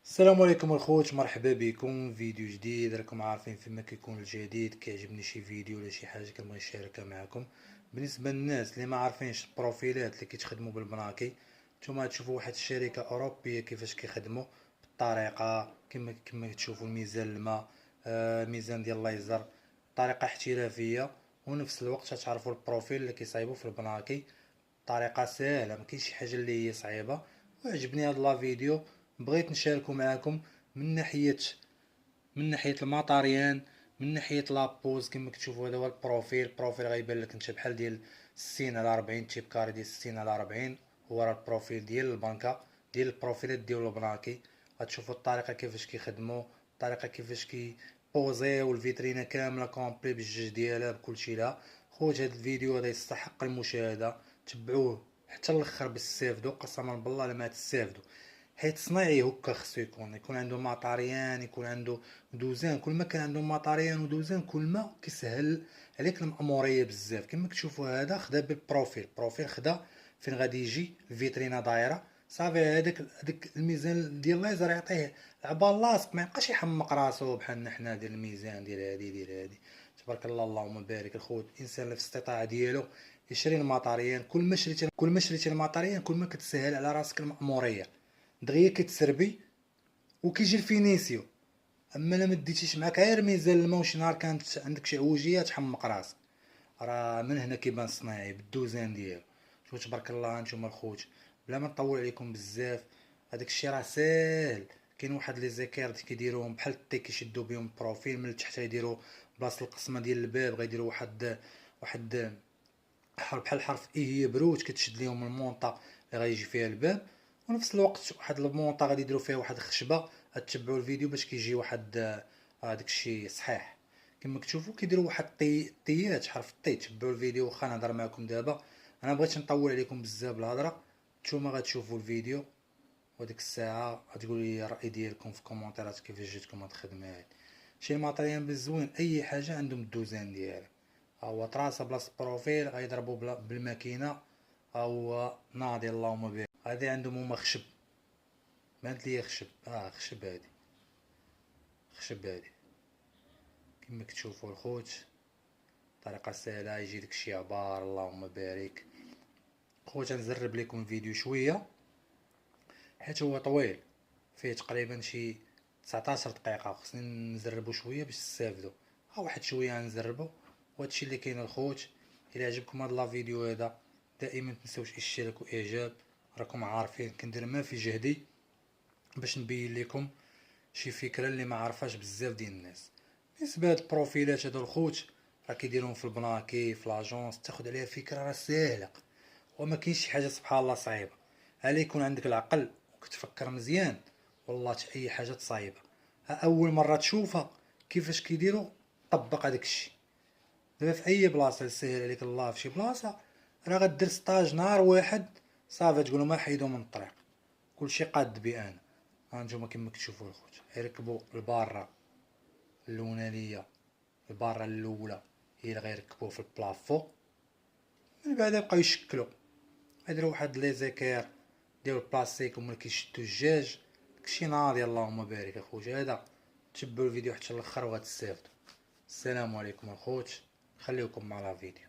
السلام عليكم الخوت، مرحبا بكم فيديو جديد. راكم عارفين فيما كيكون الجديد كيعجبني شي فيديو ولا شي حاجه كنبغي نشاركها معكم. بالنسبه للناس اللي ما عارفينش البروفيلات اللي كيتخدموا بالبناكي، نتوما تشوفوا واحد الشركه اوروبيه كيفاش كيخدموا بالطريقه كما تشوفوا الميزان الماء، ميزان ديال الليزر، طريقه احترافيه. ونفس الوقت تعرفوا البروفيل اللي كيصايبوا في البناكي بطريقه سهله، ما كاينش شي حاجه اللي هي صعيبه. وعجبني هاد لا فيديو، بغيت نشاركو معاكم من ناحيه الماتاريان، من ناحيه لابوز. كما كتشوفوا هذا هو البروفيل غيبان لك انت بحال ديال 60 على 40، تيب كاري ديال 60 على 40. هو راه البروفيل ديال البنكه، ديال البروفيلات ديال البناكي. غتشوفوا الطريقه كيفاش كيخدموا، الطريقه كيفاش بوزيو الفيترينا كامله كومبلي بالجوج ديالها بكلشي لها. خوت هذا الفيديو هذا يستحق المشاهده، تبعوه حتى الاخر باش تستافدوا. قسما بالله لما تستافدوا، حيت صنايعي هكا خصو يكون عنده ماتاريان، يكون عنده دوزان. كل ما كان عنده ماتاريان ودوزان كل ما كيسهل عليك المأمورية بزاف. كما كتشوفوا هذا خدا بالبروفيل خدا فين غادي يجي الفيترينا دايره صافي. هذاك الميزان ديال الليزر يعطيه العبال لاصق، ما يبقاش يحمق راسو بحالنا حنا ديال الميزان ديال هادي. تبارك الله اللهم بارك. الخوت الانسان اللي في الاستطاعه ديالو يشري الماتاريان. كل ما شريتي الماتاريان كل ما كتسهل على راسك المأمورية، دغيا كتسربي وكيجي الفينيسيو. اما لا ما ديتيش معاك غير ميزان الماء وشي نهار كانت عندك شي عوجيه تحمق راسك. راه من هنا كيبان الصنايعي بالدوزان ديالو. شوف تبارك الله نتوما الخوت، بلا ما نطول عليكم بزاف، هذاك الشيء راه ساهل. كاين واحد لي زيكيرد كيديروهم بحال الطي، كيشدوا بهم البروفيل من التحت، يديروا بلاصه القسمه ديال الباب، غيديروا واحد بحال حرف اي هي بروج كتشد ليهم المونطا اللي غيجي فيها الباب. ونفس الوقت واحد المونطا غادي يديروا فيها واحد الخشبه. غتتبعوا الفيديو باش كيجي واحد هذاك الشيء صحيح. كما كتشوفوا كيديروا واحد طيات حرف الطي. تبعوا الفيديو واخا نهضر معكم دابا، انا بغيتش نطول عليكم بزاف بالهضره. نتوما غتشوفوا الفيديو وديك الساعه غتقولوا لي الراي ديالكم في الكومونتيرات كيفاش جاتكم هاد الخدمه هادي. شي الماتريال بالزوين اي حاجه عندهم الدوزان ديالها. ها هو طراسه بلاصه البروفيل غيضربوا بالماكينه. ها هو ناضي اللهم بارك. هادي عندهم هما خشب، بانت ليا خشب، خشب هادي كما كتشوفوا الخوت. طريقه سهله، يجي داكشي عبار اللهم بارك. خوت نزرب لكم الفيديو شويه حيت هو طويل، فيه تقريبا شي 19 دقيقه. خصني نزربو شويه باش تستافدوا. ها واحد شويه نزربو. وهادشي اللي كاين الخوت. الى عجبكم هاد لا فيديو هذا دائما متنساوش الاشتراك واعجاب. راكم عارفين كندير ما في جهدي باش نبين لكم شي فكره اللي ما عرفاش بزاف ديال الناس. بالنسبه لهاد البروفيلات هادو الخوت، راه كيديروهم في البناكي في لاجونس، تاخد عليها فكره راه ساهله وما كاينش شي حاجه سبحان الله صعيبه. على يكون عندك العقل وكتفكر مزيان، والله اي حاجه تصايبها. اول مره تشوفها كيفاش كيديروا طبق هذاك الشيء. دابا في اي بلاصه يسهل عليك الله في شي بلاصه، راه غدير ستاج نهار واحد صافي تقول ما حيدو من الطريق. كلشي قاد بي انا. ها نتوما كما كتشوفوا الخوت يركبوا الباره اللونانيه، الباره الاولى هي اللي غيركبوه في البلافو. من بعد يبقاو يشكلوا، يديروا واحد لي زيكير ديال البلاستيك هما اللي كيشدوا الجاج. داكشي ناضي اللهم بارك اخوت. هذا تبعوا الفيديو حتى الاخر وغتستافدوا. السلام عليكم اخوت، خليكم مع لا فيديو.